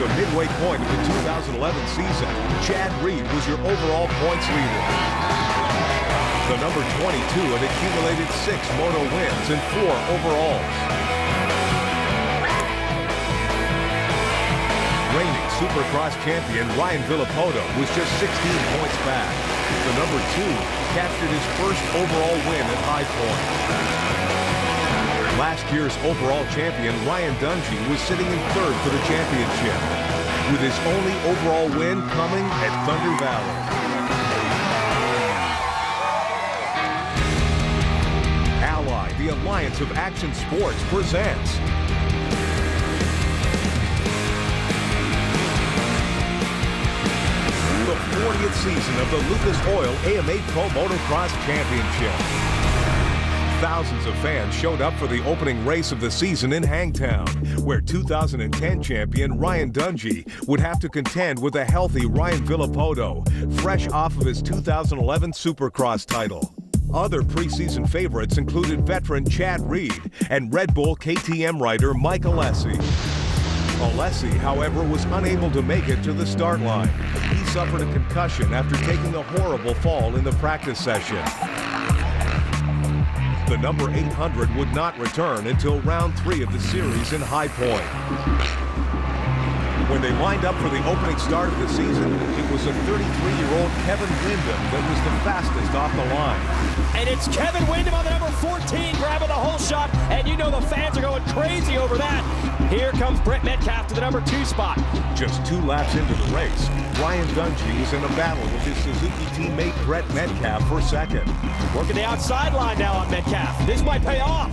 the midway point of the 2011 season, Chad Reed was your overall points leader. The number 22 had accumulated 6 moto wins and 4 overalls. Reigning Supercross champion Ryan Villopoto was just 16 points back. The number 2 captured his first overall win at High Point. Last year's overall champion Ryan Dungey was sitting in 3rd for the championship, with his only overall win coming at Thunder Valley. Ally, the Alliance of Action Sports, presents the 40th season of the Lucas Oil AMA Pro Motocross Championship. Thousands of fans showed up for the opening race of the season in Hangtown, where 2010 champion Ryan Dungey would have to contend with a healthy Ryan Villopoto, fresh off of his 2011 Supercross title. Other preseason favorites included veteran Chad Reed and Red Bull KTM rider Mike Alessi. Alessi, however, was unable to make it to the start line. He suffered a concussion after taking a horrible fall in the practice session. The number 800 would not return until round 3 of the series in High Point. When they lined up for the opening start of the season, it was a 33-year-old Kevin Windham that was the fastest off the line. And it's Kevin Windham on the number 14 grabbing the whole shot, and you know the fans are going crazy over that. Here comes Brett Metcalf to the number 2 spot. Just 2 laps into the race, Ryan Dungey was in a battle with his Suzuki teammate Brett Metcalf for 2nd. Working the outside line now on Metcalf. This might pay off.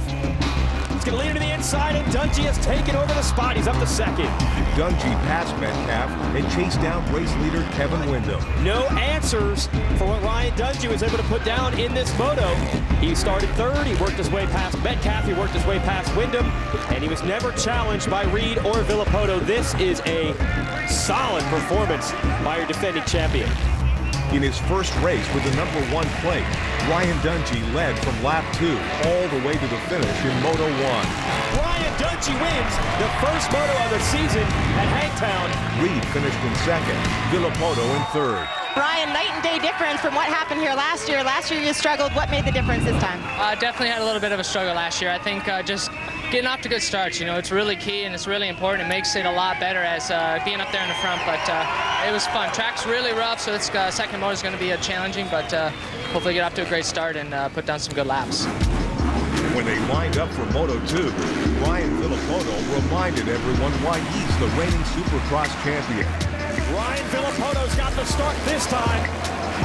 It's going to lead him to the inside, and Dungey has taken over the spot. He's up to 2nd. Dungey passed Metcalf and chased down race leader Kevin Windham. No answers for what Ryan Dungey was able to put down in this moto. He started 3rd, he worked his way past Metcalf, he worked his way past Windham, and he was never challenged by Reed or Villopoto. This is a solid performance by your defending champion. In his first race with the number 1 plate, Ryan Dungey led from lap 2 all the way to the finish in Moto 1. Ryan Dungey wins the first moto of the season at Hangtown. Reed finished in 2nd, Villopoto in 3rd. Ryan, night and day difference from what happened here last year. Last year you struggled. What made the difference this time? Definitely had a little bit of a struggle last year. I think just getting off to good starts, you know, it's really key and it's really important. It makes it a lot better as being up there in the front, but it was fun. Track's really rough, so this second motor is going to be challenging, but hopefully get off to a great start and put down some good laps. When they lined up for Moto 2, Ryan Villopoto reminded everyone why he's the reigning Supercross champion. Ryan Villopoto's got the start this time.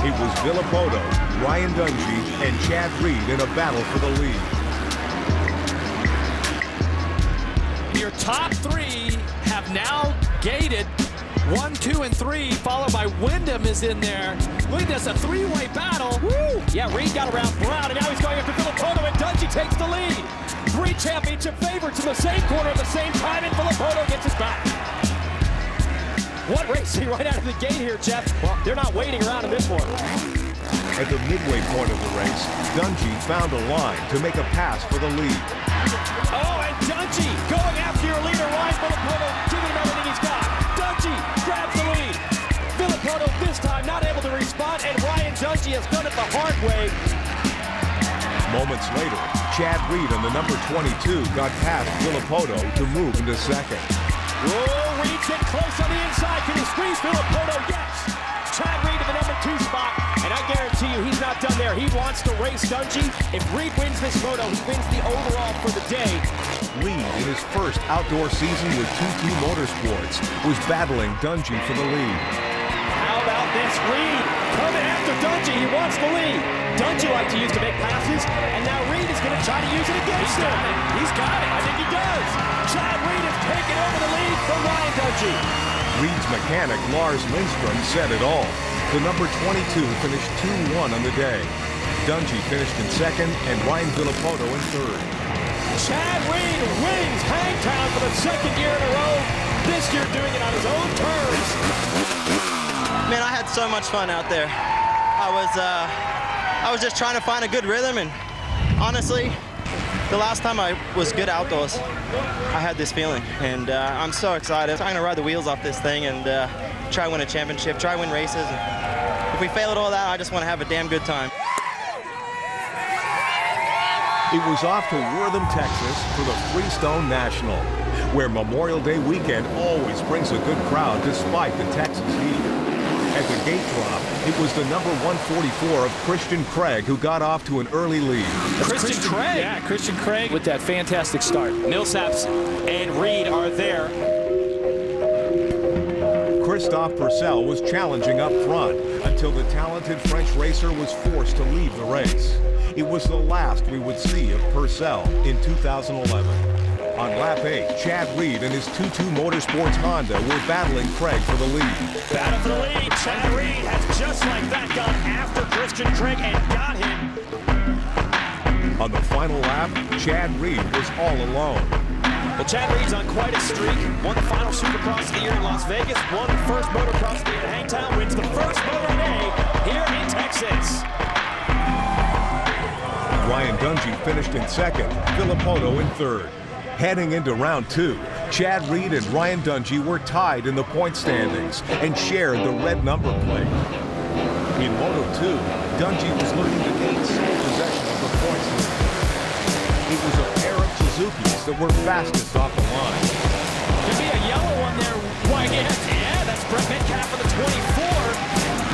It was Villopoto, Ryan Dungey, and Chad Reed in a battle for the lead. Your top 3 have now gated 1, 2, and 3, followed by Windham is in there. Look at this, a 3-way battle. Woo! Yeah, Reed got around Brown, and now he's going after Villopoto, and Dungey takes the lead. 3 championship favorites in the same corner at the same time, and Villopoto gets his back. What racing right out of the gate here, Jeff. Well, they're not waiting around in this one. At the midway point of the race, Dungey found a line to make a pass for the lead. Oh, and Dungey going after your leader, Ryan Villopoto, giving him everything he's got. Dungey grabs the lead. Villopoto this time not able to respond, and Ryan Dungey has done it the hard way. Moments later, Chad Reed on the number 22 got past Villopoto to move into 2nd. Whoa, Reed's getting close on the inside. Can he squeeze Villopoto? Yes. Chad Reed to the number 2 spot, and I guarantee you he's not done there. He wants to race Dungey. If Reed wins this moto, he wins the overall for the day. Reed, in his first outdoor season with 2T Motorsports, was battling Dungey for the lead. How about this? Reed coming after Dungey. He wants the lead. Dungey likes to use to make passes, and now Reed is going to try to use it against him. He's got it. I think he does. Chad Reed has taken over the lead from Ryan Dungey. Reed's mechanic, Lars Lindstrom, said it all. The number 22 finished 2-1 on the day. Dungey finished in 2nd, and Ryan Villopoto in 3rd. Chad Reed wins Hangtown for the 2nd year in a row. This year doing it on his own terms. Man, I had so much fun out there. I was just trying to find a good rhythm, and honestly, The last time I was good outdoors, I had this feeling, and I'm so excited. I'm gonna ride the wheels off this thing and try win a championship, try win races. And if we fail at all that, I just want to have a damn good time. It was off to Wortham, Texas for the Freestone National, where Memorial Day weekend always brings a good crowd despite the Texas heat. At the gate drop, it was the number 144 of Christian Craig who got off to an early lead. Christian Craig. Yeah, Christian Craig with that fantastic start. Millsaps and Reed are there. Christophe Purcell was challenging up front until the talented French racer was forced to leave the race. It was the last we would see of Purcell in 2011. On lap 8, Chad Reed and his 22 Motorsports Honda were battling Craig for the lead. Battle for the lead. Chad Reed has just like that gone after Christian Craig and got him. On the final lap, Chad Reed was all alone. Well, Chad Reed's on quite a streak. Won the final Supercross of the year in Las Vegas. Won the first Motocross of the year in Hangtown. Wins the first Motor Day here in Texas. Ryan Dungey finished in second, Filippoto in third. Heading into round 2, Chad Reed and Ryan Dungey were tied in the point standings and shared the red number plate. In Moto 2, Dungey was looking to gain sole possession of the points lead. It was a pair of Suzukis that were fastest off the line. Could be a yellow one there. Why, yeah, that's Brett Metcalf for the 24.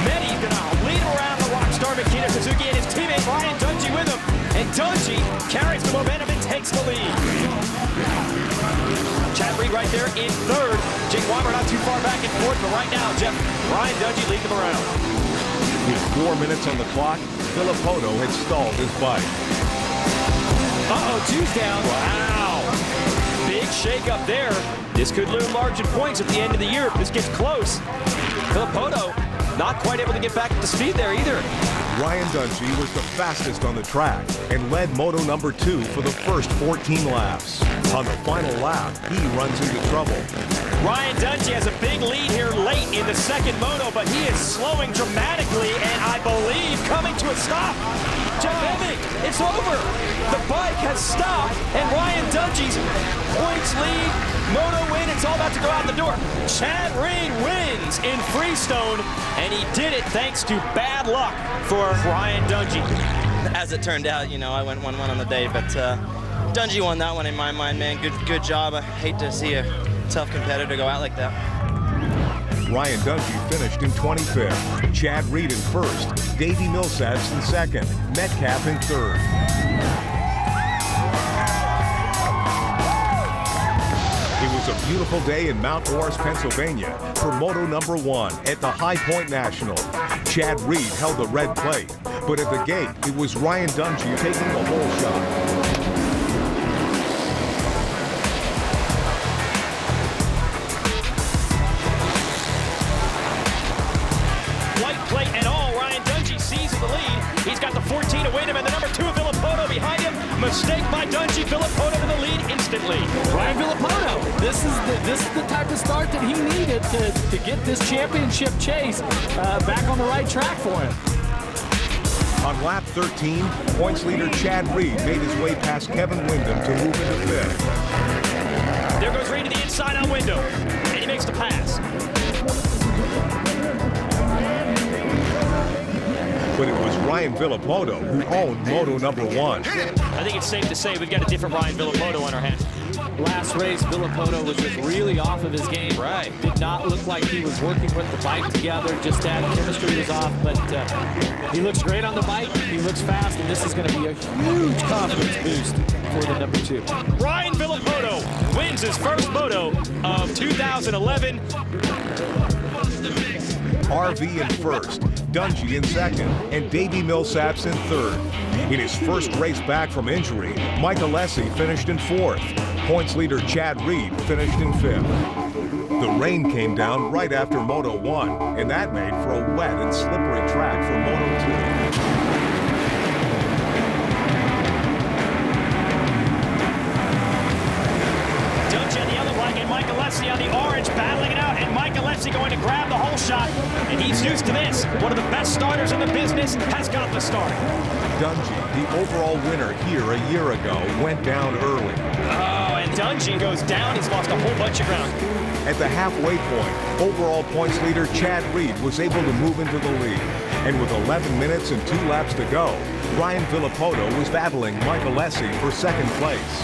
Many's gonna lead around the Rockstar Makita Suzuki and his teammate Ryan Dungey with him. And Dungey carries the momentum and takes the lead. Chad Reed right there in third. Jake Weimer not too far back and forth, but right now, Jeff, Ryan Dungey leads them around. With 4 minutes on the clock, Filippoto had stalled his bike. Uh-oh, two's down. Wow. Big shake up there. This could loom large in points at the end of the year if this gets close. Filippoto not quite able to get back up to speed there either. Ryan Dungey was the fastest on the track and led Moto number 2 for the first 14 laps. On the final lap, he runs into trouble. Ryan Dungey has a big lead here late in the second moto, but he is slowing dramatically and I believe coming to a stop. Jeff Emmett, it's over. The bike has stopped and Ryan Dungey's points lead, moto win, it's all about to go out the door. Chad Reed wins in Freestone and he did it thanks to bad luck for Ryan Dungey. As it turned out, you know, I went 1-1 on the day, but Dungey won that one in my mind, man. Good job. I hate to see a tough competitor go out like that. Ryan Dungey finished in 25th, Chad Reed in first, Davey Millsaps in second, Metcalf in third. It was a beautiful day in Mount Morris, Pennsylvania for Moto number 1 at the High Point National. Chad Reed held the red plate, but at the gate, it was Ryan Dungey taking the whole shot. Plate and all, Ryan Dungey seizing the lead. He's got the 14 to win him and the number 2 Filippoto behind him. Mistake by Dungey, Filippoto in the lead instantly. Ryan Filippoto, this is the type of start that he needed to get this championship chase back on the right track for him. On lap 13, points leader Chad Reed made his way past Kevin Windham to move into 5th. There goes Reed to the inside on Windham, and he makes the pass. But it was Ryan Filippoto who owned Moto number 1. I think it's safe to say we've got a different Ryan Filippoto on our hands. Last race, Filippoto was just really off of his game. Right. Did not look like he was working with the bike together. Just that chemistry was off, but he looks great on the bike. He looks fast, and this is going to be a huge confidence boost for the number 2. Ryan Filippoto wins his first moto of 2011. RV in first, Dungey in second, and Davey Millsaps in third. In his first race back from injury, Mike Alessi finished in 4th. Points leader Chad Reed finished in 5th. The rain came down right after Moto 1, and that made for a wet and slippery track for Moto 2. Dungey on the yellow bike and Mike Alessi on the orange, battling it out, and Mike Alessi going to grab the whole shot. and he's used to this. One of the best starters in the business has got the start. Dungey, the overall winner here a year ago, went down early. Oh, and Dungey goes down. He's lost a whole bunch of ground. At the halfway point, overall points leader Chad Reed was able to move into the lead. And with 11 minutes and 2 laps to go, Ryan Villapoto was battling Mike Alessi for second place.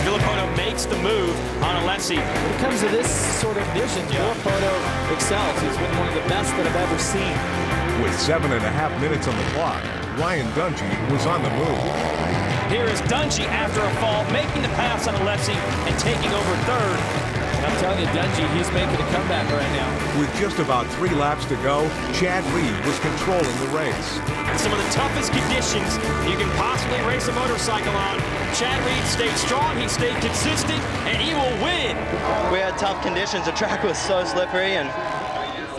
Villapoto makes the move on Alessi. When it comes to this sort of condition, Villapoto excels. He's been one of the best that I've ever seen. With 7.5 minutes on the clock, Ryan Dungey was on the move. Here is Dungey after a fall, making the pass on Alessi and taking over third. And I'm telling you, Dungey, he's making a comeback right now. With just about 3 laps to go, Chad Reed was controlling the race. Some of the toughest conditions you can possibly race a motorcycle on. Chad Reed stayed strong, he stayed consistent, and he will win. We had tough conditions. The track was so slippery, and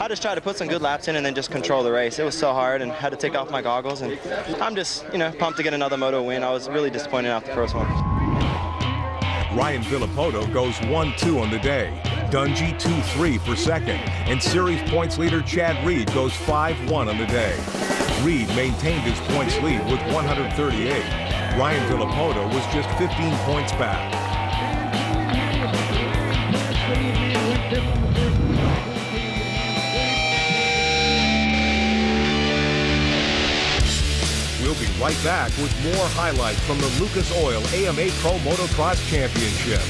I just tried to put some good laps in and then just control the race. It was so hard and had to take off my goggles, and I'm just, pumped to get another moto win. I was really disappointed after the first one. Ryan Villapoto goes 1-2 on the day. Dungey 2-3 for second, and series points leader Chad Reed goes 5-1 on the day. Reed maintained his points lead with 138. Ryan Villapoto was just 15 points back. We'll be right back with more highlights from the Lucas Oil AMA Pro Motocross Championship.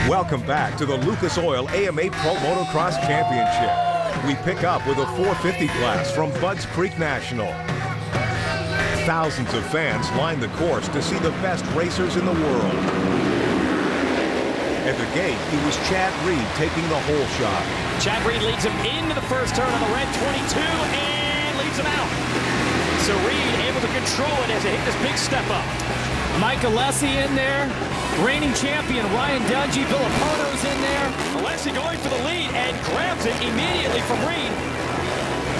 Welcome back to the Lucas Oil AMA Pro Motocross Championship. We pick up with a 450 class from Budds Creek National. Thousands of fans line the course to see the best racers in the world. At the gate, it was Chad Reed taking the hole shot. Chad Reed leads him into the first turn on the red 22 and leads him out. So Reed able to control it as he hit this big step up. Mike Alessi in there. Reigning champion Ryan Dungey. Villapoto's in there. Alessi going for the lead and grabs it immediately from Reed.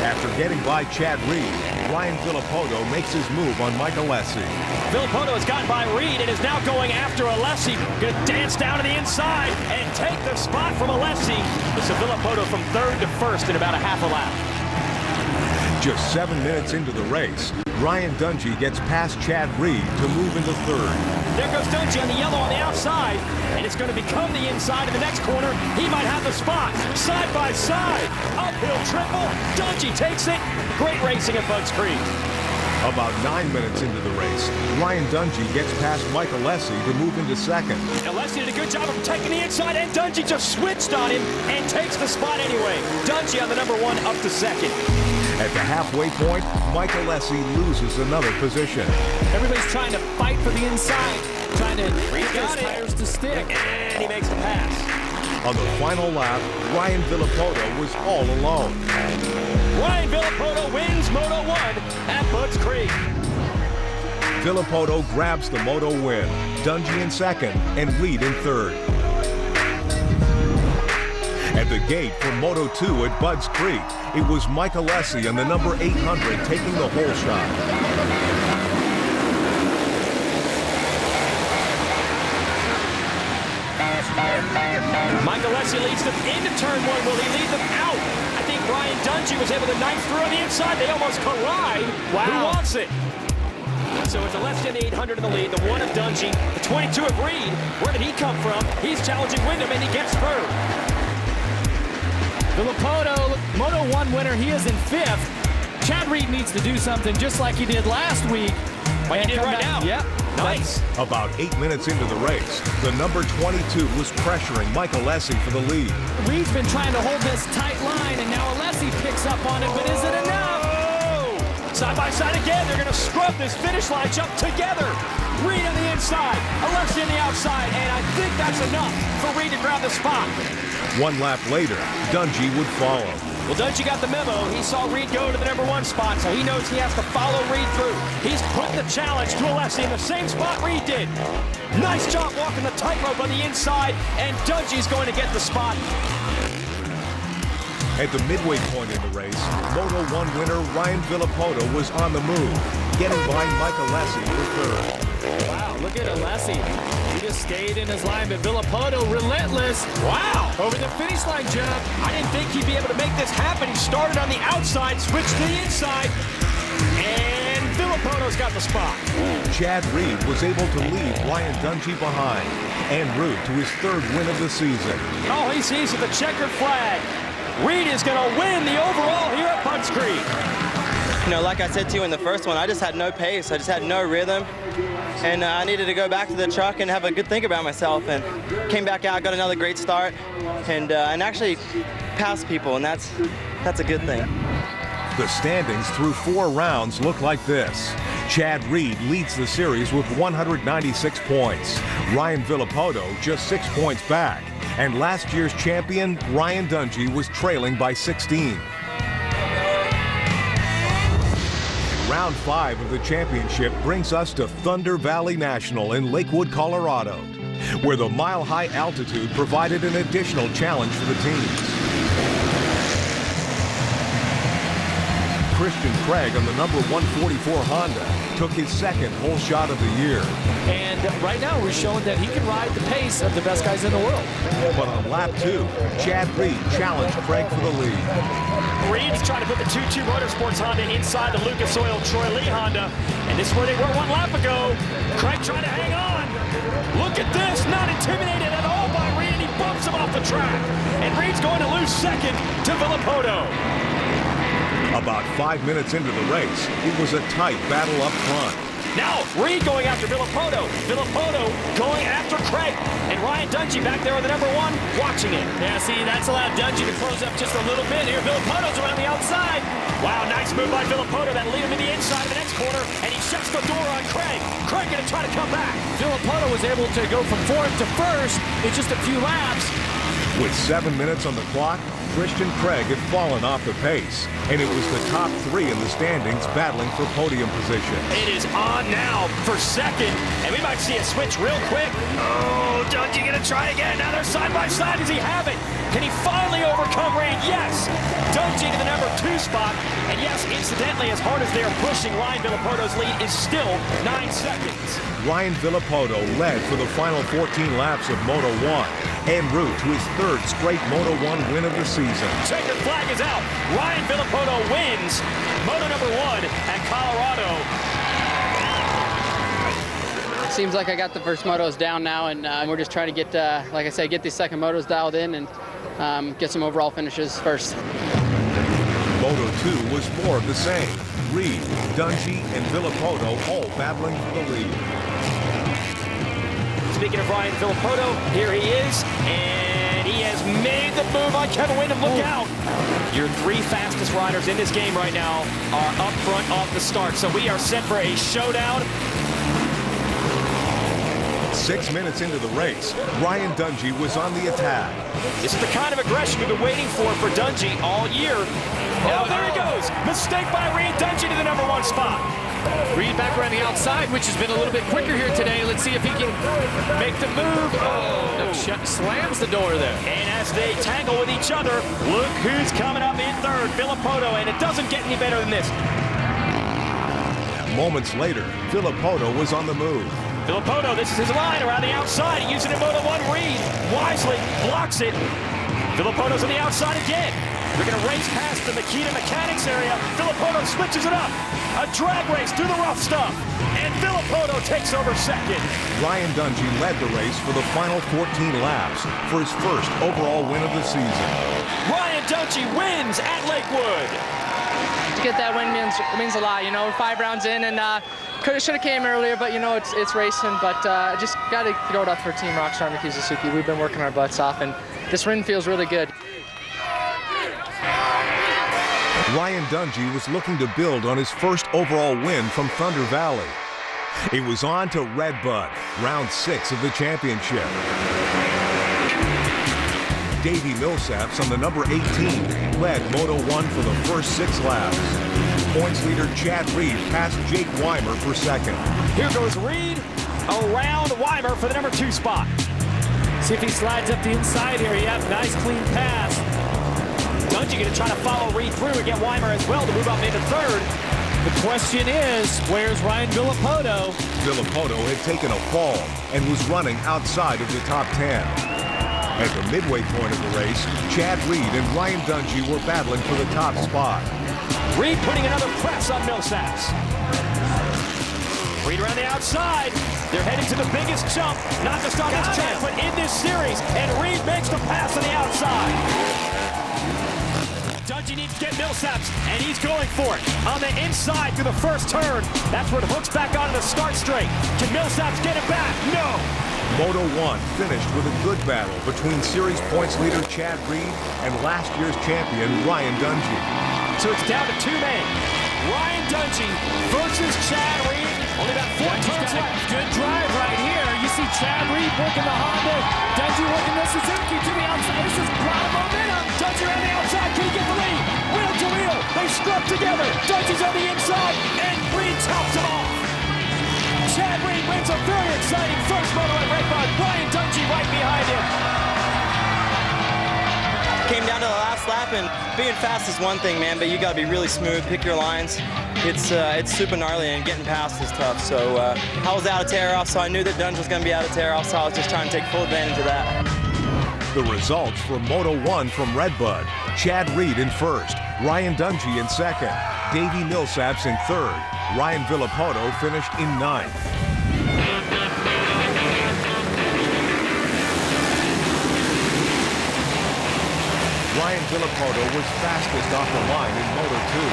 After getting by Chad Reed, Ryan Villapoto makes his move on Mike Alessi. Villapoto has gotten by Reed and is now going after Alessi. Going to dance down to the inside and take the spot from Alessi. So Villapoto from third to first in about a half a lap. Just 7 minutes into the race, Ryan Dungey gets past Chad Reed to move into third. There goes Dungey on the yellow on the outside, and it's going to become the inside in the next corner. He might have the spot. Side by side, uphill triple. Dungey takes it. Great racing at Budds Creek. About 9 minutes into the race, Ryan Dungey gets past Mike Alessi to move into second. Alessi did a good job of taking the inside, and Dungey just switched on him and takes the spot anyway. Dungey on the number 1 up to second. At the halfway point, Mike Alessi loses another position. Everybody's trying to fight for the inside, trying to get those tires to stick. And he makes the pass. On the final lap, Ryan Villapoto was all alone. Ryan Villapoto wins Moto 1 at Budds Creek. Villapoto grabs the Moto win, Dungey in second and Reed in third. At the gate for Moto 2 at Budds Creek, it was Mike Alessi on the number 800 taking the hole shot. Mike Alessi leads them into turn 1. Will he lead them out? I think Ryan Dungey was able to knife through on the inside. They almost collide. Wow. Who wants it? So it's Alessi in the 800 in the lead, the 1 of Dungey, the 22 of Reed. Where did he come from? He's challenging Wyndham, and he gets through. Villapoto, Moto 1 winner, he is in 5th. Chad Reed needs to do something just like he did last week. Like he did right now. Yep. Nice. About 8 minutes into the race, the number 22 was pressuring Mike Alessi for the lead. Reed's been trying to hold this tight line, and now Alessi picks up on it, but is it enough? Oh! Side by side again, they're going to scrub this finish line jump together. Reed on the inside, Alessi on the outside, and I think that's enough for Reed to grab the spot. 1 lap later, Dungey would follow. Well, Dungey got the memo. He saw Reed go to the number 1 spot, so he knows he has to follow Reed through. He's put the challenge to Alessi in the same spot Reed did. Nice job walking the tightrope on the inside, and Dungey's going to get the spot. At the midway point in the race, Moto 1 winner Ryan Villapoto was on the move, getting by Mike Alessi for third. Wow, look at Alessi. He just stayed in his line, but Villopoto relentless. Wow! Over the finish line jump. I didn't think he'd be able to make this happen. He started on the outside, switched to the inside, and Villopoto's got the spot. Chad Reed was able to leave Ryan Dungey behind en route to his 3rd win of the season. All he sees is the checkered flag. Reed is going to win the overall here at Punch Creek. You know, like I said to you in the first one, I just had no pace. I just had no rhythm. And I needed to go back to the truck and have a good think about myself. And came back out, got another great start, and actually passed people, and that's a good thing. The standings through 4 rounds look like this. Chad Reed leads the series with 196 points. Ryan Villopoto just 6 points back. And last year's champion, Ryan Dungey, was trailing by 16. Round 5 of the championship brings us to Thunder Valley National in Lakewood, Colorado, where the mile-high altitude provided an additional challenge for the teams. Christian Craig on the number 144 Honda took his 2nd whole shot of the year. And right now we're showing that he can ride the pace of the best guys in the world. But on lap 2, Chad Reed challenged Craig for the lead. Reed's trying to put the 2-2 Motorsports Honda inside the Lucas Oil Troy Lee Honda. And this is where they were 1 lap ago. Craig trying to hang on. Look at this, not intimidated at all by Reed. He bumps him off the track. And Reed's going to lose 2nd to Villopoto. About 5 minutes into the race, it was a tight battle up front. Now, Reed going after Villopoto. Villopoto going after Craig. And Ryan Dungey back there with the number 1, watching it. Yeah, see, that's allowed Dungey to close up just a little bit here. Villopoto's around the outside. Wow, nice move by Villopoto. That'll lead him to the inside of the next corner. And he shuts the door on Craig. Craig gonna try to come back. Villopoto was able to go from 4th to 1st in just a few laps. With 7 minutes on the clock, Christian Craig had fallen off the pace, and it was the top 3 in the standings battling for podium position. It is on now for 2nd, and we might see a switch real quick. Oh, Dungey gonna try again. Now they're side by side. Does he have it? Can he finally overcome Reed? Yes! Dungey to the number 2 spot, and yes, incidentally, as hard as they are pushing, Ryan Villopoto's lead is still 9 seconds. Ryan Villopoto led for the final 14 laps of Moto 1, en route to his 3rd straight Moto 1 win of the season. Checkered flag is out. Ryan Villopoto wins Moto number 1 at Colorado. Seems like I got the first motos down now, and we're just trying to get, like I said, get these second motos dialed in and get some overall finishes first. Moto 2 was more of the same. Reed, Dungey, and Villopoto all battling for the lead. Speaking of Ryan Villopoto, here he is, and he has made the move on Kevin Windham. Look out! Your 3 fastest riders in this game right now are up front off the start, so we are set for a showdown. 6 minutes into the race, Ryan Dungey was on the attack. This is the kind of aggression we've been waiting for Dungey all year. Oh, there he goes! Mistake by Reed. Dungey to the number 1 spot. Reed back around the outside, which has been a little bit quicker here today. Let's see if he can make the move. Oh, slams the door there. And as they tangle with each other, look who's coming up in 3rd, Villopoto, and it doesn't get any better than this. Moments later, Villopoto was on the move. Villopoto, this is his line around the outside. Using it Moto 1, Reed wisely blocks it. Villopoto's on the outside again. They're going to race past the Makita Mechanics area. Villopoto switches it up. A drag race through the rough stuff. And Villopoto takes over 2nd. Ryan Dungey led the race for the final 14 laps for his 1st overall win of the season. Ryan Dungey wins at Lakewood. To get that win means a lot. You know, we're 5 rounds in, and should have came earlier, but you know, it's racing. But just got to throw it up for Team Rockstar Mickey Suzuki. We've been working our butts off, and this win feels really good. Ryan Dungey was looking to build on his 1st overall win from Thunder Valley. It was on to Redbud, round 6 of the championship. Davey Millsaps on the number 18 led Moto 1 for the first 6 laps. Points leader Chad Reed passed Jake Weimer for 2nd. Here goes Reed around Weimer for the number 2 spot. See if he slides up the inside here. Yep, nice clean pass. Dungey going to try to follow Reed through and get Weimer as well to move up into 3rd. The question is, where's Ryan Villapoto? Villapoto had taken a fall and was running outside of the top 10. At the midway point of the race, Chad Reed and Ryan Dungey were battling for the top spot. Reed putting another press on Millsaps. Reed around the outside. They're heading to the biggest jump, not just on this track, but in this series. And Reed makes the pass on the outside. Dungey needs to get Millsaps, and he's going for it. On the inside through the first turn. That's where it hooks back onto the start straight. Can Millsaps get it back? No! Moto 1 finished with a good battle between series points leader Chad Reed and last year's champion Ryan Dungey. So it's down to 2 men. Ryan Dungey versus Chad Reed. Only about 4 turns left. Good drive right here. You see Chad Reed working the Honda, Dungey working the Suzuki to the outside. This is a lot of momentum. Dungey around the outside. Can he get the lead? Wheel to wheel. They scrub together. Dungey's on the inside, and Reed tops him off. Chad Reed wins a very exciting first moto at Red Bud. Ryan Dungey right behind him. Came down to the last lap, and being fast is one thing, man, but you gotta be really smooth, pick your lines. It's super gnarly, and getting past is tough. So I was out of tear-off, so I knew that Dungey was gonna be out of tear-off, so I was just trying to take full advantage of that. The results from Moto 1 from Red Bud: Chad Reed in first, Ryan Dungey in second, Davey Millsaps in third. Ryan Villapoto finished in ninth. Ryan Villapoto was fastest off the line in Moto 2.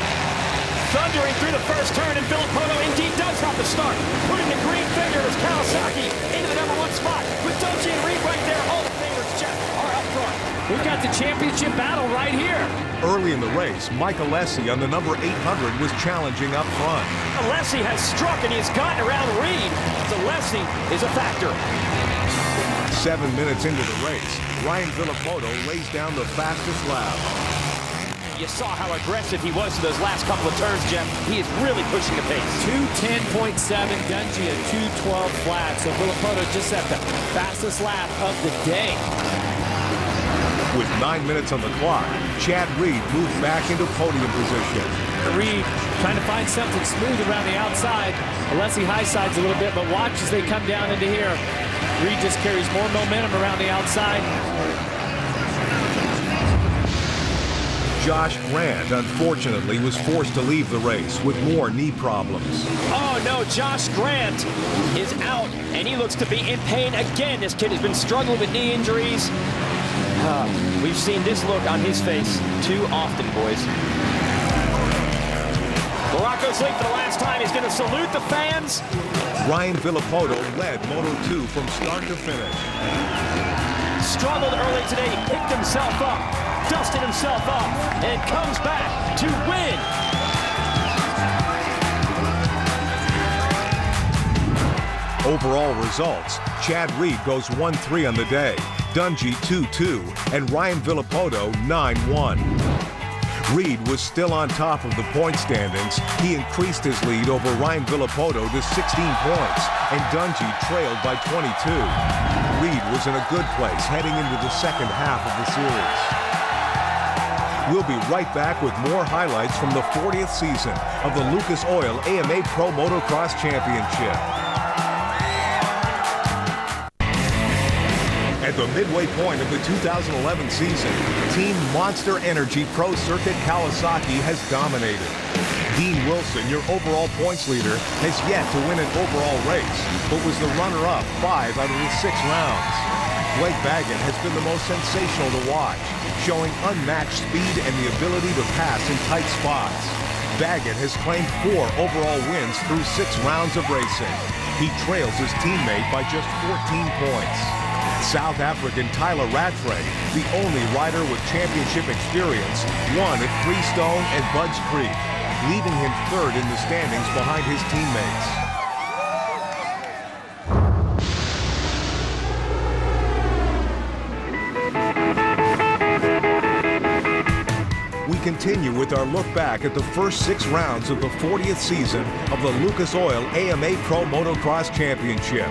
Thundering through the first turn, and Villapoto indeed does have the start. Putting the green finger as Kawasaki into the #1 spot. With Dungey and Reed right there, all the favorites, Jeff, are up front. We've got the championship battle right here. Early in the race, Mike Alessi on the number 800 was challenging up front. Alessi has struck, and he's gotten around Reed. Alessi is a factor. 7 minutes into the race, Ryan Villapoto lays down the fastest lap. You saw how aggressive he was in those last couple of turns, Jeff. He is really pushing the pace. 2:10.7, Dungey a 2:12 flat. So Villapoto just at the fastest lap of the day. With 9 minutes on the clock, Chad Reed moved back into podium position. Reed trying to find something smooth around the outside. Alessi high sides a little bit, but watch as they come down into here. Reed just carries more momentum around the outside. Josh Grant, unfortunately, was forced to leave the race with more knee problems. Oh, no, Josh Grant is out, and he looks to be in pain again. This kid has been struggling with knee injuries. We've seen this look on his face too often, boys. Morocco's late for the last time. He's going to salute the fans. Ryan Villapoto led Moto 2 from start to finish. Struggled early today, picked himself up, dusted himself off, and comes back to win. Overall results: Chad Reed goes 1-3 on the day, Dungey 2-2, and Ryan Villapoto 9-1. Reed was still on top of the point standings. He increased his lead over Ryan Villapoto to 16 points, and Dungey trailed by 22. Reed was in a good place heading into the second half of the series. We'll be right back with more highlights from the 40th season of the Lucas Oil AMA Pro Motocross Championship. At the midway point of the 2011 season, Team Monster Energy Pro Circuit Kawasaki has dominated. Dean Wilson, your overall points leader, has yet to win an overall race, but was the runner-up 5 out of the 6 rounds. Blake Baggett has been the most sensational to watch, showing unmatched speed and the ability to pass in tight spots. Baggett has claimed 4 overall wins through 6 rounds of racing. He trails his teammate by just 14 points. South African Tyler Radfrey, the only rider with championship experience, won at Freestone and Budds Creek, leaving him third in the standings behind his teammates. We continue with our look back at the first 6 rounds of the 40th season of the Lucas Oil AMA Pro Motocross Championship.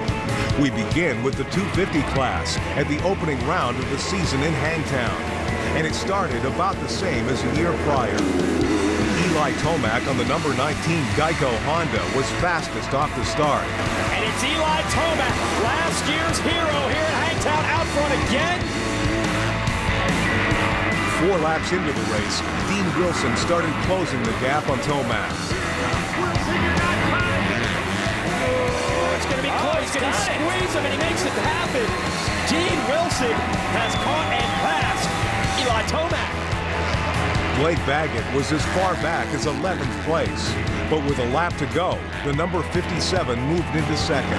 We begin with the 250 class at the opening round of the season in Hangtown, and it started about the same as a year prior. Eli Tomac on the number 19 Geico Honda was fastest off the start. And it's Eli Tomac, last year's hero here at Hangtown, out front again. 4 laps into the race, Dean Wilson started closing the gap on Tomac. It's going to be close. Can he squeeze him, and he makes it happen. Dean Wilson has caught and passed Eli Tomac. Blake Baggett was as far back as 11th place, but with a lap to go, the number 57 moved into second.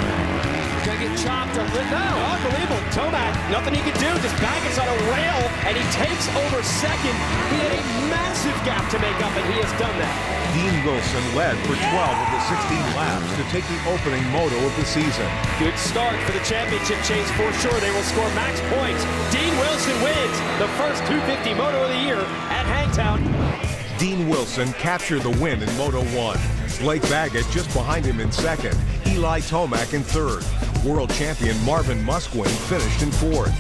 Gonna get chopped a little. No, unbelievable. Tomac, nothing he could do. Just Baggett's on a rail, and he takes over second. He had a massive gap to make up, and he has done that. Dean Wilson led for 12 of the 16 laps to take the opening moto of the season. Good start for the championship chase for sure. They will score max points. Dean Wilson wins the first 250 moto of the year at Hangtown. Dean Wilson captured the win in Moto 1. Blake Baggett just behind him in second. Eli Tomac in third. World champion Marvin Musquin finished in fourth.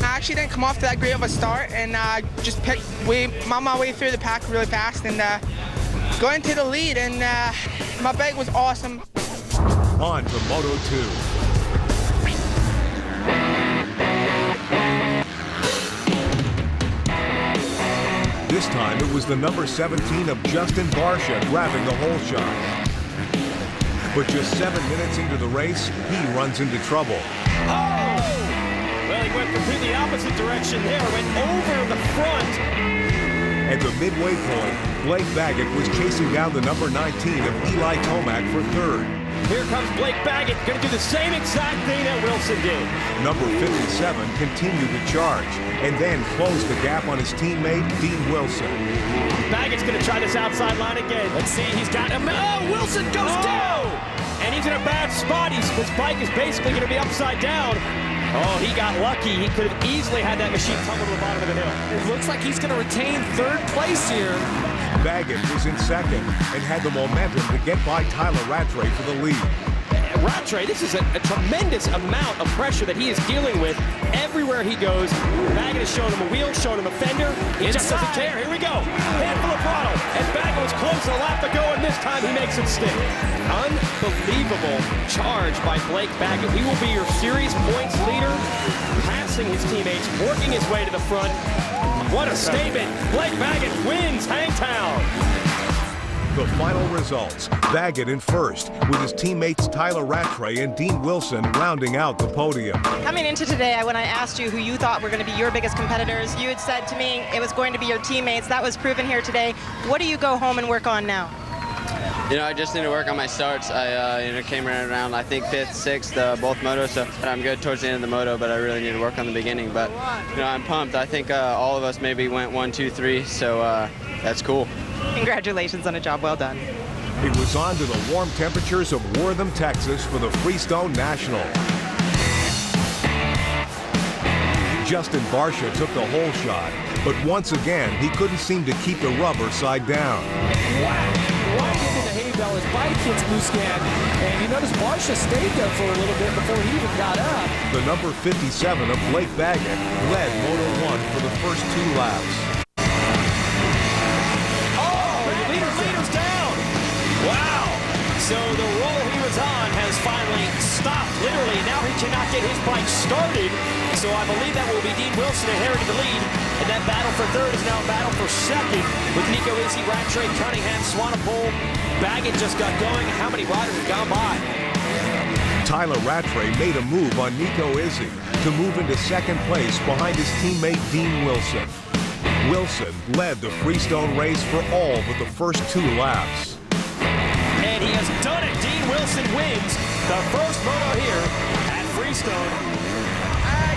I actually didn't come off to that great of a start, and just found my way through the pack really fast and going to the lead, and my bike was awesome. On to Moto 2. This time it was the number 17 of Justin Barsha grabbing the hole shot. But just 7 minutes into the race, he runs into trouble. Oh! Well, he went completely opposite direction there, went over the front. At the midway point, Blake Baggett was chasing down the number 19 of Eli Tomac for third. Here comes Blake Baggett, going to do the same exact thing that Wilson did. Number 57 continued to charge and then closed the gap on his teammate, Dean Wilson. Baggett's going to try this outside line again. Let's see, he's got him. Oh, Wilson goes down! And he's in a bad spot. His bike is basically going to be upside down. Oh, he got lucky. He could have easily had that machine tumble to the bottom of the hill. It looks like he's going to retain third place here. Baggett was in second and had the momentum to get by Tyler Rattray for the lead. Rattray, this is a tremendous amount of pressure that he is dealing with everywhere he goes. Baggett has shown him a wheel, shown him a fender. He just doesn't care. Here we go. Handful of throttle. And Baggett was close a lap to go, and this time he makes it stick. Unbelievable charge by Blake Baggett. He will be your series points leader, passing his teammates, working his way to the front. What a statement. Blake Baggett wins Hangtown. The final results, Baggett in first, with his teammates Tyler Rattray and Dean Wilson rounding out the podium. Coming into today, when I asked you who you thought were going to be your biggest competitors, you had said to me it was going to be your teammates. That was proven here today. What do you go home and work on now? You know, I just need to work on my starts. I came right around, I think, 5th, 6th, both motos, so I'm good towards the end of the moto, but I really need to work on the beginning. But, you know, I'm pumped. I think all of us maybe went 1, 2, 3, so that's cool. Congratulations on a job well done. It was on to the warm temperatures of Wortham, Texas for the Freestone National. Justin Barsha took the hole shot, but once again, he couldn't seem to keep the rubber side down. Wow! Right into the hay bale, his bike hits Musquin, and you notice Barsha stayed there for a little bit before he even got up. The number 57 of Blake Baggett led Moto 1 for the first 2 laps. So the roll he was on has finally stopped, literally. Now he cannot get his bike started. So I believe that will be Dean Wilson inheriting the lead. And that battle for third is now a battle for second with Nico Izzy, Rattray, Cunningham, Swanepoel. Baggett just got going. How many riders have gone by? Tyler Rattray made a move on Nico Izzy to move into second place behind his teammate Dean Wilson. Wilson led the Freestone race for all but the first 2 laps. And he has done it. Dean Wilson wins the first moto here at Freestone.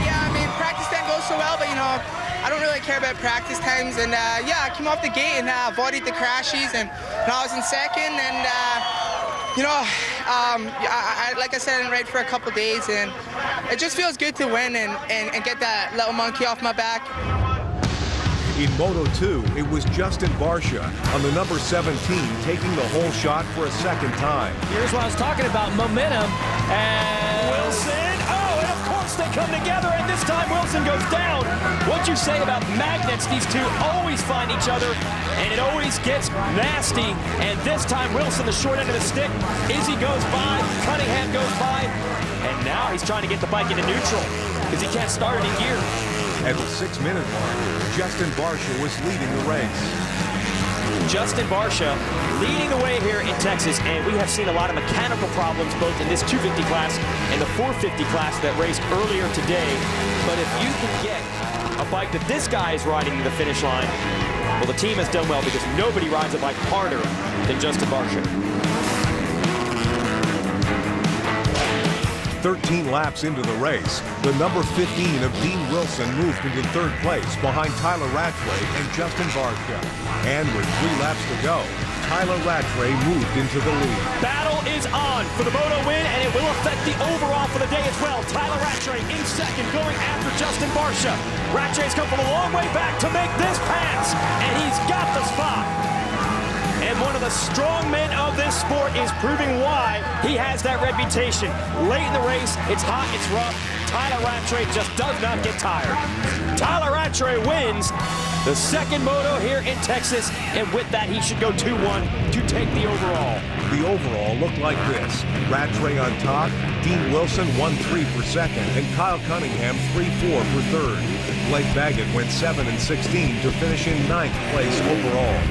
Yeah, I mean, practice didn't go so well, but, you know, I don't really care about practice times. And, yeah, I came off the gate and avoided the crashes, and I was in second. And, you know, like I said, I didn't ride for a couple days, and it just feels good to win and get that little monkey off my back. In Moto 2, it was Justin Barsha on the number 17 taking the hole shot for a second time. Here's what I was talking about, momentum. And Wilson, oh, and of course they come together, and this time Wilson goes down. What'd you say about magnets? These two always find each other, and it always race gets nasty, and this time Wilson, the short end of the stick. Izzy goes by, Cunningham goes by, and now he's trying to get the bike into neutral because he can't start it in gear. At the 6-minute mark, Justin Barsha was leading the race. Justin Barsha leading the way here in Texas, and we have seen a lot of mechanical problems both in this 250 class and the 450 class that raced earlier today. But if you can get a bike that this guy is riding to the finish line, well, the team has done well because nobody rides a bike harder than Justin Barsha. 13 laps into the race, the number 15 of Dean Wilson moved into third place behind Tyler Rattray and Justin Barsha. And with 3 laps to go, Tyler Rattray moved into the lead. Battle is on for the moto win, and it will affect the overall for the day as well. Tyler Rattray in second, going after Justin Barsha. Rattray's come from a long way back to make this pass, and he's got the spot. And one of the strong men of this sport is proving why he has that reputation. Late in the race, it's hot, it's rough. Tyler Rattray just does not get tired. Tyler Rattray wins the second moto here in Texas, and with that, he should go 2-1 to take the overall. The overall looked like this. Rattray on top, Dean Wilson 1-3 for second, and Kyle Cunningham 3-4 for third. Blake Baggett went 7 and 16 to finish in 9th place overall.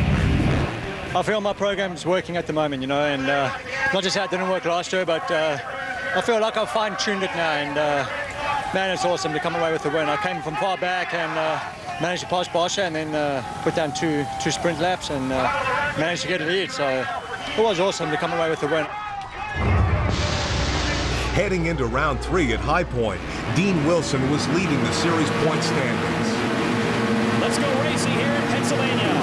I feel my program's working at the moment, you know, and not just how it didn't work last year, but I feel like I've fine-tuned it now, and man, it's awesome to come away with the win. I came from far back and managed to pass Barsha and then put down two sprint laps and managed to get a lead, so it was awesome to come away with the win. Heading into round 3 at High Point, Dean Wilson was leading the series point standings. Let's go racing here in Pennsylvania.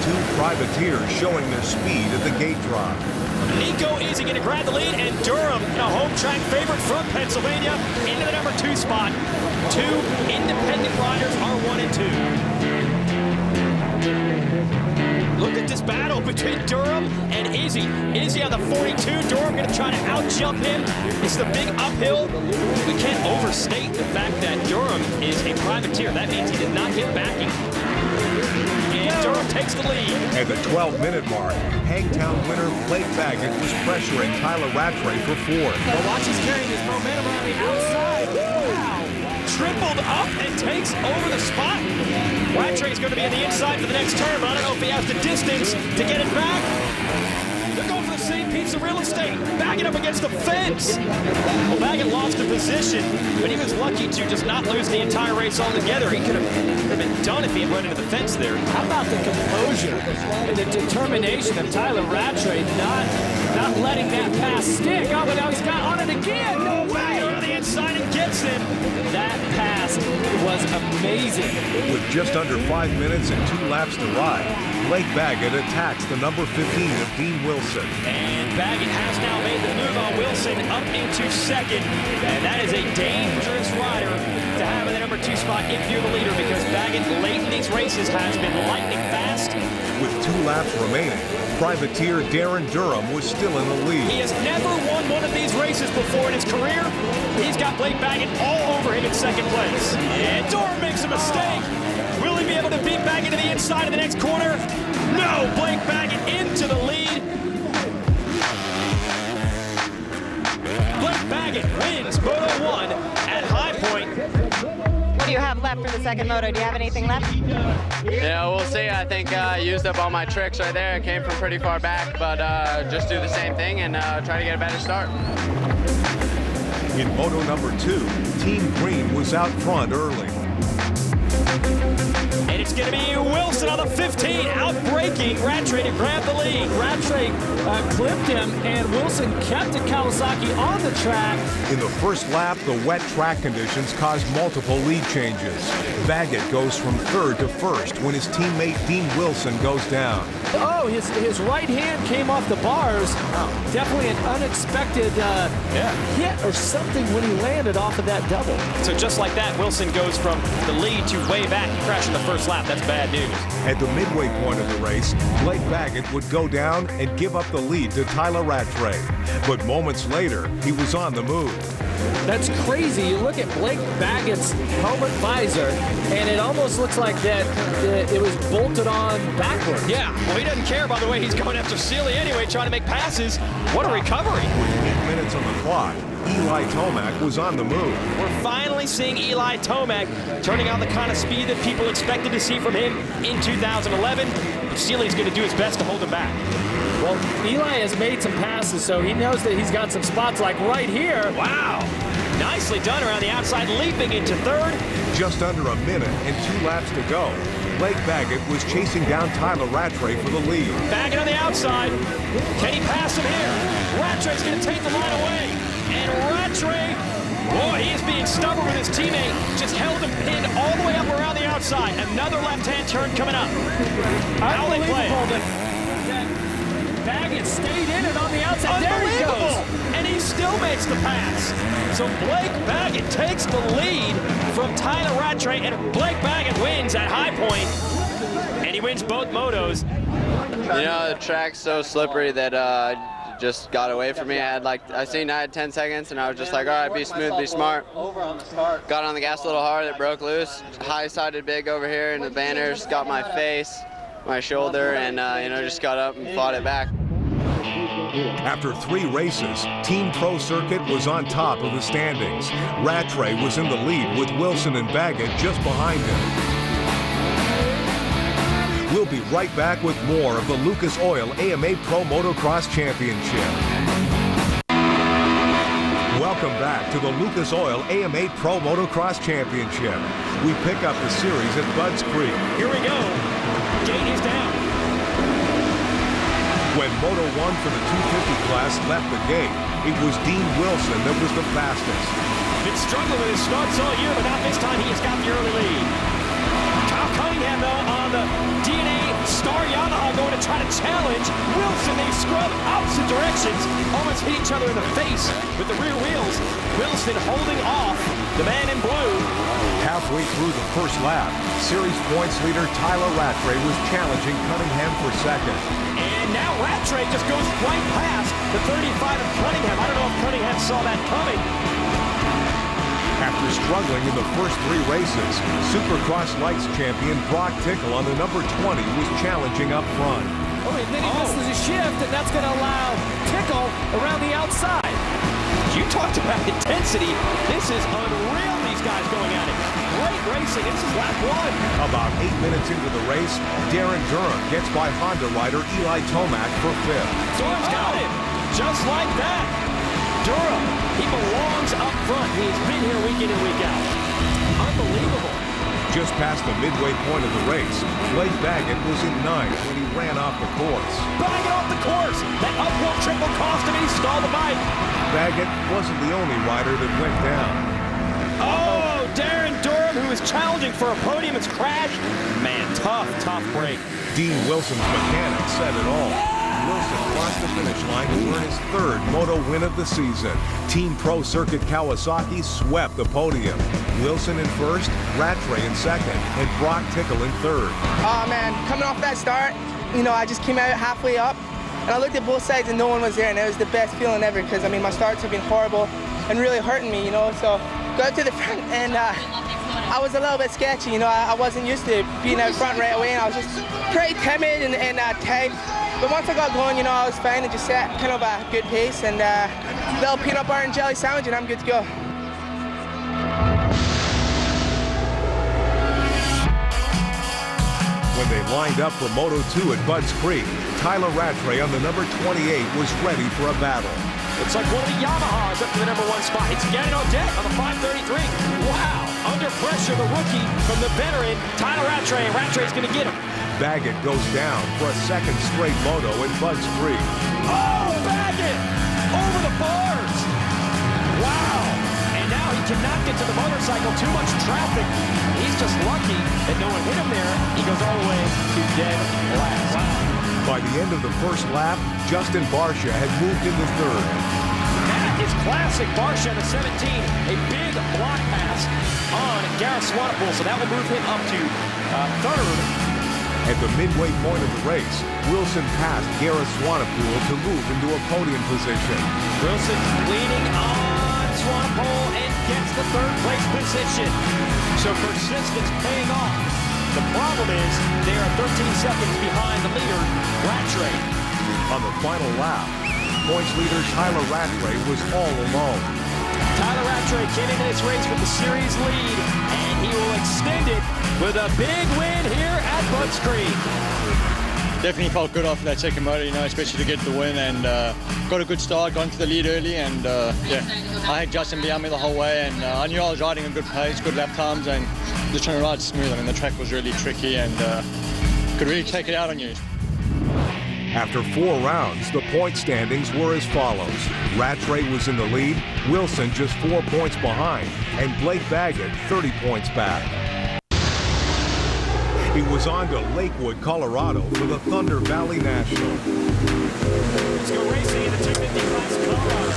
Two privateers showing their speed at the gate drop. Nico Izzy going to grab the lead, and Durham, a home track favorite from Pennsylvania, into the number 2 spot. 2 independent riders are 1 and 2. Look at this battle between Durham and Izzy. Izzy on the 42, Durham going to try to out-jump him. It's the big uphill. We can't overstate the fact that Durham is a privateer. That means he did not get backing. Durham takes the lead. At the 12-minute mark, Hangtown winner Blake Baggett was pressuring Tyler Rattray for 4th. But watch, he's carrying his momentum on the outside. Wow. Tripled up and takes over the spot. Rattray's going to be on the inside for the next turn, but I don't know if he has the distance to get it back. They're going for the same piece of real estate. Baggett up against the fence. Well, Baggett lost the position, but he was lucky to just not lose the entire race altogether. He could have been done if he had run into the fence there. How about the composure and the determination of Tyler Rattray not letting that pass stick? Oh, but now he's got on it again. No way. On the inside and gets him. That pass was amazing. With just under 5 minutes and 2 laps to ride, Blake Baggett attacks the number 15 of Dean Wilson. And Baggett has now made the move on Wilson up into second. And that is a dangerous rider to have in the number 2 spot if you're the leader, because Baggett late in these races has been lightning fast. With 2 laps remaining, privateer Darren Durham was still in the lead. He has never won one of these races before in his career. He's got Blake Baggett all over him in second place. And Durham makes a mistake. Will he be able to beat Baggett to the inside of the next corner? No, Blake Baggett into the lead. Blake Baggett wins Moto 1 at High Point. What do you have left for the second moto? Do you have anything left? Yeah, we'll see. I think I used up all my tricks right there. I came from pretty far back, but just do the same thing and try to get a better start. In moto number 2, Team Green was out front early. And it's going to be Wilson on the 15, outbreaking Rattray to grab the lead. Rattray clipped him, and Wilson kept it Kawasaki on the track. In the first lap, the wet track conditions caused multiple lead changes. Baggett goes from 3rd to 1st when his teammate Dean Wilson goes down. Oh, his right hand came off the bars. Definitely an unexpected hit or something when he landed off of that double. So just like that, Wilson goes from the lead to way back. He crashed in the first lap. lap. That's bad news. At the midway point of the race, Blake Baggett would go down and give up the lead to Tyler Rattray. But moments later, he was on the move. That's crazy. You look at Blake Baggett's helmet visor, and it almost looks like that it was bolted on backwards. Yeah, well, he doesn't care, by the way. He's going after Seeley anyway, trying to make passes. What a recovery. With 8 minutes on the clock, Eli Tomac was on the move. We're finally seeing Eli Tomac turning out the kind of speed that people expected to see from him in 2011. But Seeley's going to do his best to hold him back. Well, Eli has made some passes, so he knows that he's got some spots like right here. Wow. Nicely done around the outside, leaping into third. Just under a minute and 2 laps to go. Blake Baggett was chasing down Tyler Rattray for the lead. Baggett on the outside. Can he pass him here? Rattray's going to take the line away. And Rattray, boy, he is being stubborn with his teammate. Just held him pinned all the way up around the outside. Another left-hand turn coming up. How they play it. Baggett stayed in it on the outside. There he goes. And he still makes the pass. So Blake Baggett takes the lead from Tyler Rattray, and Blake Baggett wins at High Point, and he wins both motos. You know, the track's so slippery that just got away from me. I had 10 seconds, and I was just like, all right, be smooth, be smart. Got on the gas a little hard, it broke loose. High-sided big over here, and the banners got my face, my shoulder, and you know, just got up and fought it back. After 3 races, Team Pro Circuit was on top of the standings. Rattray was in the lead with Wilson and Baggett just behind him. We'll be right back with more of the Lucas Oil AMA Pro Motocross Championship. Welcome back to the Lucas Oil AMA Pro Motocross Championship. We pick up the series at Budds Creek. Here we go. Gate is down. When Moto 1 for the 250 class left the gate, it was Dean Wilson that was the fastest. Been struggling with his starts all year, but not this time. He has got the early lead. Kyle Cunningham, though, on the DNA Star Yamaha going to try to challenge Wilson. They scrub opposite directions, almost hit each other in the face with the rear wheels. Wilson holding off the man in blue. Halfway through the first lap, series points leader Tyler Rattray was challenging Cunningham for second. And now Rattray just goes right past the 35 of Cunningham. I don't know if Cunningham saw that coming. After struggling in the first 3 races, Supercross Lights champion Brock Tickle on the number 20 was challenging up front. Oh, and then he misses a shift, and that's going to allow Tickle around the outside. You talked about intensity. This is unreal, these guys going at it. Great racing. This is lap 1. About 8 minutes into the race, Darren Durham gets by Honda rider Eli Tomac for 5th. Durham's got him. Just like that. Durham, he belongs up front. He's been here week in and week out. Unbelievable. Just past the midway point of the race, Blake Baggett was in 9th when he ran off the course. Baggett off the course. That uphill triple cost him, and he stalled the bike. Baggett wasn't the only rider that went down. Oh, Darren Durham, who is challenging for a podium, has crashed. Man, tough break. Dean Wilson's mechanic said it all. Wilson crossed the finish line to earn his 3rd moto win of the season. Team Pro Circuit Kawasaki swept the podium. Wilson in 1st, Rattray in 2nd, and Brock Tickle in 3rd. Oh man, coming off that start, you know, I just came out halfway up, and I looked at both sides and no one was there, and it was the best feeling ever, because I mean, my starts have been horrible and really hurting me, you know, so got to the front, and I was a little bit sketchy, you know, I wasn't used to being out front right away, and I was just pretty timid and tight. But once I got going, you know, I was fine and just set kind of a good pace, and little peanut butter and jelly sandwich, and I'm good to go. When they lined up for Moto 2 at Budds Creek, Tyler Rattray on the number 28 was ready for a battle. Looks like one of the Yamahas up to the number 1 spot. It's Gannon Odette on the 533. Wow. Under pressure, the rookie from the veteran, Tyler Rattray. Rattray's going to get him. Baggett goes down for a 2nd straight moto in Budds Creek. Oh, Baggett! Over the bars! Wow! And now he cannot get to the motorcycle. Too much traffic. He's just lucky that no one hit him there. He goes all the way to dead last. Wow. By the end of the first lap, Justin Barcia had moved into 3rd. That is classic Barcia, the 17. A big block pass on Gareth Swanepoel, so that will move him up to third. At the midway point of the race, Wilson passed Gareth Swanepoel to move into a podium position. Wilson leaning on Swanepoel and gets the third place position. So persistence paying off. The problem is they are 13 seconds behind the leader, Rattray. On the final lap, points leader Tyler Rattray was all alone. Tyler Rattray came into this race with the series lead, and he will extend it with a big win here at Butts Creek. Definitely felt good after that second moto, you know, especially to get the win, and got a good start, got into the lead early, and yeah, I had Justin behind me the whole way, and I knew I was riding a good pace, good lap times, and just trying to ride smooth. I mean, the track was really tricky and could really take it out on you. After 4 rounds, the point standings were as follows. Rattray was in the lead, Wilson just 4 points behind, and Blake Baggett 30 points back. It was on to Lakewood, Colorado for the Thunder Valley National. Let's go racing in the 250 class, Colorado.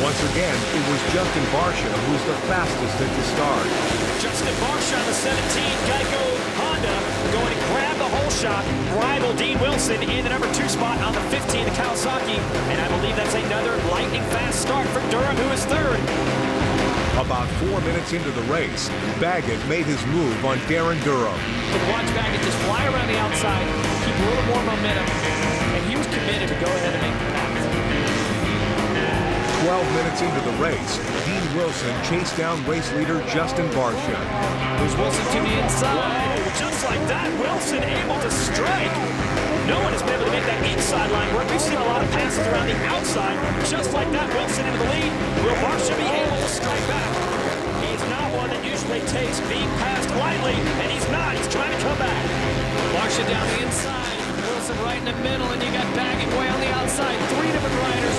Once again, it was Justin Barsha who was the fastest at the start. Justin Barsha on the 17 Geico Honda going to grab the whole shot, rival Dean Wilson in the number 2 spot on the 15, the Kawasaki, and I believe that's another lightning fast start for Durham, who is third. About 4 minutes into the race, Baggett made his move on Darren Durham. You can watch Baggett just fly around the outside, keep a little more momentum, and he was committed to go ahead and make the pass. 12 minutes into the race, Dean Wilson chased down race leader Justin Barsha. There's Wilson to the inside. Whoa, just like that, Wilson able to strike. No one has been able to make that inside line work. We've seen a lot of passes around the outside. Just like that, Wilson into the lead. Will Barsha be able to strike back? He's not one that usually takes being passed lightly, and he's not. He's trying to come back. Barsha down the inside. Wilson right in the middle, and you got Baggett way on the outside. 3 different riders,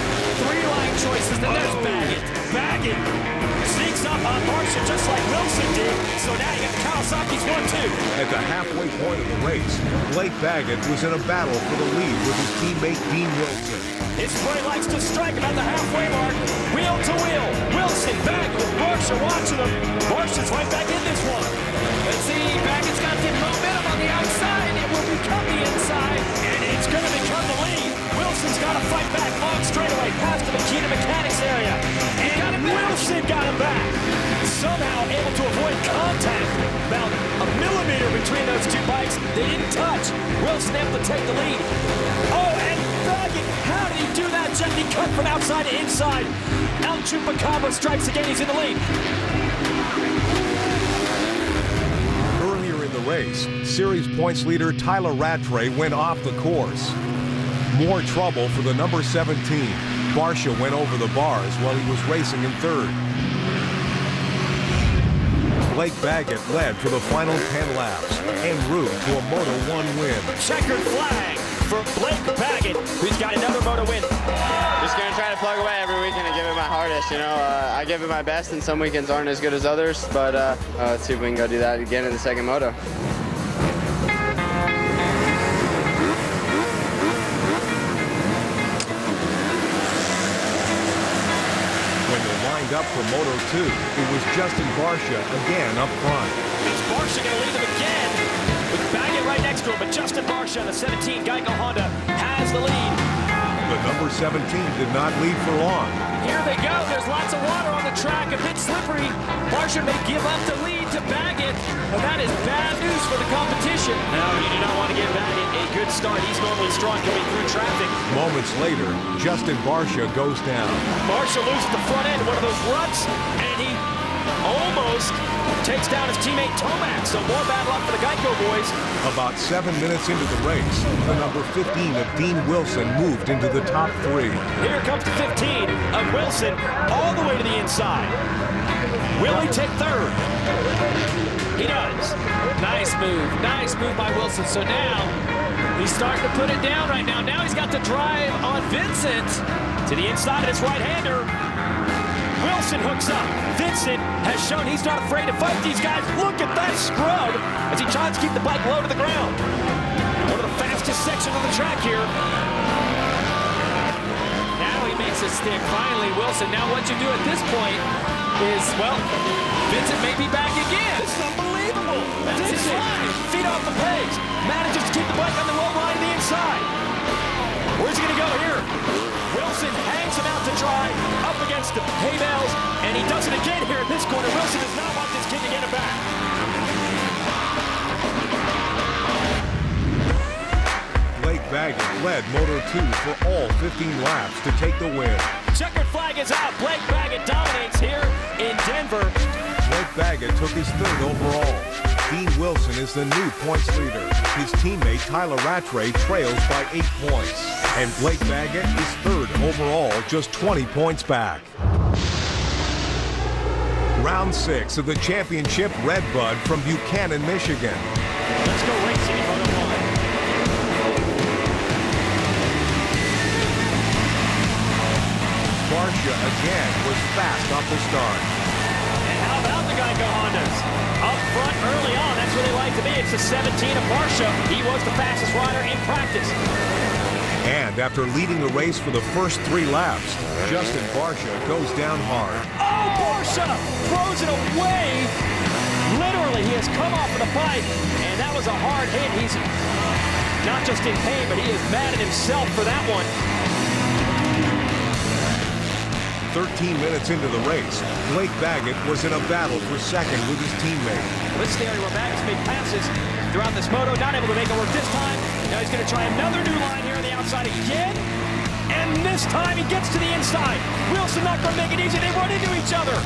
3 line choices, and there's Baggett. Baggett sneaks up on Barsha just like Wilson did, so now you got the Kawasaki's 1-2. At the halfway point of the race, Blake Baggett was in a battle for the lead with his teammate Dean Wilson. His spray likes to strike about the halfway mark, wheel to wheel. Wilson, Baggett with Barsha watching him. Barsha's right back in this one. Let's see, Baggett's got the momentum on the outside. It will become the inside, and it's going to become the lead. Wilson's got to fight back long straightaway past the Makita Mechanics area. And Wilson got him back. Somehow able to avoid contact. About a millimeter between those 2 bikes. They didn't touch. Wilson able to take the lead. Oh, and Baggett, how did he do that? Just he cut from outside to inside. El Chupacabra strikes again. He's in the lead. Earlier in the race, series points leader Tyler Rattray went off the course. More trouble for the number 17. Barsha went over the bars while he was racing in third. Blake Baggett led for the final 10 laps en route to a Moto1 win. Checkered flag for Blake Baggett, who's got another Moto win. Just going to try to plug away every weekend and give it my hardest. You know, I give it my best, and some weekends aren't as good as others, but let's see if we can go do that again in the second Moto. Up for Moto2, it was Justin Barsha again up front. Is Barsha going to lead them again? With Baggett right next to him, but Justin Barsha on the 17 Geico Honda has the lead. The number 17 did not lead for long. Here they go. There's lots of water on the track, a bit slippery. Barsha may give up the lead to Baggett, and that is bad news for the competition. No, you do not want to give Baggett a good start. He's normally strong coming through traffic. Moments later, Justin Barsha goes down. Barsha loses the front end, one of those ruts, and he almost takes down his teammate Tomac. So more bad luck for the Geico boys. About 7 minutes into the race, the number 15 of Dean Wilson moved into the top 3. Here comes the 15 of Wilson all the way to the inside. Will he take third? He does. Nice move by Wilson. So now he's starting to put it down right now. Now he's got the drive on Vincent to the inside of his right-hander. Wilson hooks up. Vincent has shown he's not afraid to fight these guys. Look at that scrub as he tries to keep the bike low to the ground. One of the fastest sections of the track here. Now he makes a stick. Finally, Wilson. Now what you do at this point is, well, Vincent may be back again. This is unbelievable. That's his line. Feet off the pegs. Manages to keep the bike on the road line to the inside. Where's he going to go here? Wilson hangs him out to dry, up against the hay bales, and he does it again here in this corner. Wilson does not want this kid to get it back. Blake Baggett led Moto 2 for all 15 laps to take the win. Checkered flag is out. Blake Baggett dominates here in Denver. Blake Baggett took his third overall. Dean Wilson is the new points leader. His teammate Tyler Rattray trails by 8 points. And Blake Baggett is third overall, just 20 points back. Round 6 of the championship Redbud from Buchanan, Michigan. Let's go racing in Moto 1. Barsha again was fast off the start. And how about the Geico Hondas? Up front early on, that's where they like to be. It's the 17 of Barsha. He was the fastest rider in practice. And after leading the race for the first 3 laps, Justin Barsha goes down hard. Oh, Barsha throws it away. Literally, he has come off of the bike, and that was a hard hit. He's not just in pain, but he is mad at himself for that one. 13 minutes into the race, Blake Baggett was in a battle for second with his teammate. This is the area where Baggett's made passes throughout this moto, not able to make it work this time. Now he's going to try another new line here on the outside again. And this time he gets to the inside. Wilson not going to make it easy. They run into each other.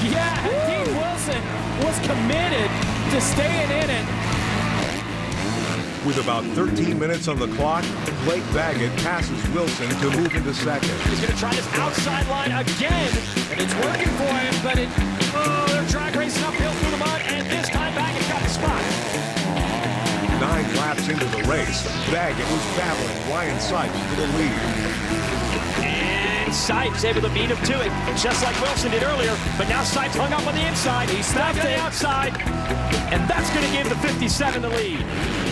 Yeah, Dean Wilson was committed to staying in it. With about 13 minutes on the clock, Blake Baggett passes Wilson to move into second. He's going to try this outside line again. And it's working for him, but they're drag racing uphill through the mud, and this time Baggett's got the spot. 9 laps into the race, Baggett was battling Ryan Sipes for the lead. And Sipes able to beat him to it, just like Wilson did earlier. But now Sipes hung up on the inside. He stopped on the outside, and that's going to give the 57 the lead.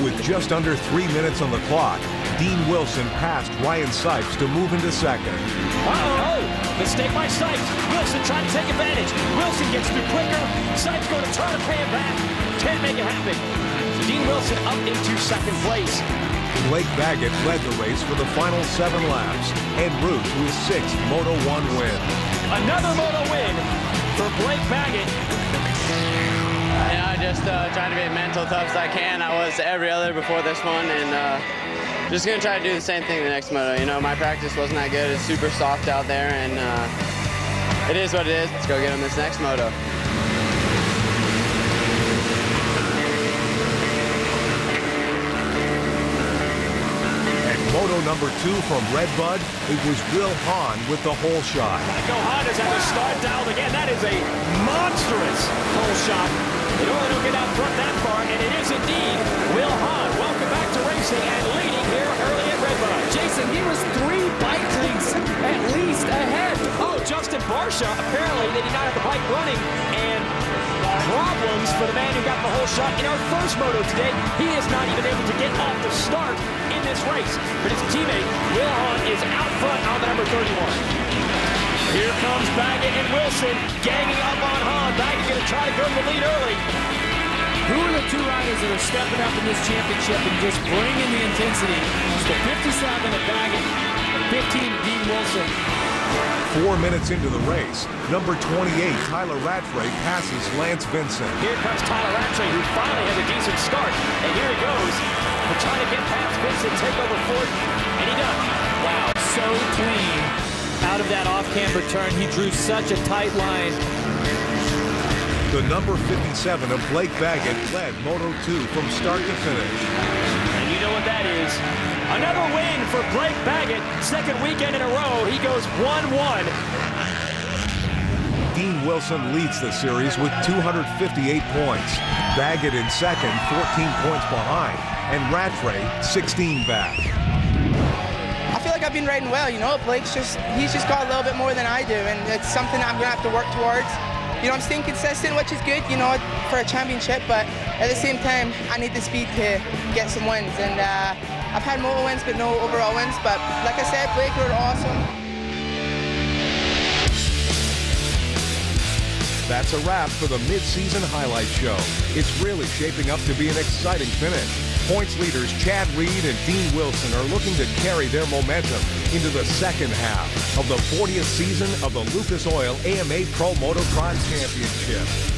With just under 3 minutes on the clock, Dean Wilson passed Ryan Sipes to move into second. Uh-oh, mistake by Sipes. Wilson trying to take advantage. Wilson gets through quicker. Sipes going to try to pay him back. Can't make it happen. So Dean Wilson up into second place. Blake Baggett led the race for the final 7 laps en route to his 6th Moto 1 win. Another Moto win for Blake Baggett. Just trying to be as mental tough as I can. I was every other before this one, and just gonna try to do the same thing the next moto. You know, my practice wasn't that good. It's super soft out there, and it is what it is. Let's go get on this next moto. Moto number 2 from Redbud, it was Will Hahn with the hole shot. Geico Hondas at the start dialed again. That is a monstrous hole shot. You normally don't get out front that far, and it is indeed Will Hahn. Welcome back to racing and leading here early at Redbud. Jason, he was 3 bike lengths at least ahead. Oh, Justin Barsha, apparently they did not have the bike running, and problems for the man who got the whole shot in our first moto today. He is not even able to get off the start in this race. But his teammate, Will Hahn, is out front on the number 31. Here comes Baggett and Wilson ganging up on Hahn. Baggett going to try to go to the lead early. Who are the 2 riders that are stepping up in this championship and just bringing the intensity? It's the 57 of Baggett, the 15 of Dean Wilson. 4 minutes into the race, number 28, Tyler Rattray, passes Lance Vincent. Here comes Tyler Rattray, who finally has a decent start. And here he goes. We're trying to get past Vincent, take over fourth, and he does. Wow, so clean. Out of that off-camber turn, he drew such a tight line. The number 57 of Blake Baggett led Moto 2 from start to finish. And you know what that is. Another win for Blake Baggett. Second weekend in a row. He goes 1-1. Dean Wilson leads the series with 258 points. Baggett in second, 14 points behind. And Rattray, 16 back. I feel like I've been riding well, you know. He's just got a little bit more than I do, and it's something I'm going to have to work towards. You know, I'm staying consistent, which is good, you know, for a championship, but at the same time, I need the speed to get some wins. And I've had moto wins, but no overall wins. But like I said, Blake rode awesome. That's a wrap for the mid-season highlight show. It's really shaping up to be an exciting finish. Points leaders Chad Reed and Dean Wilson are looking to carry their momentum into the second half of the 40th season of the Lucas Oil AMA Pro Motocross Championship.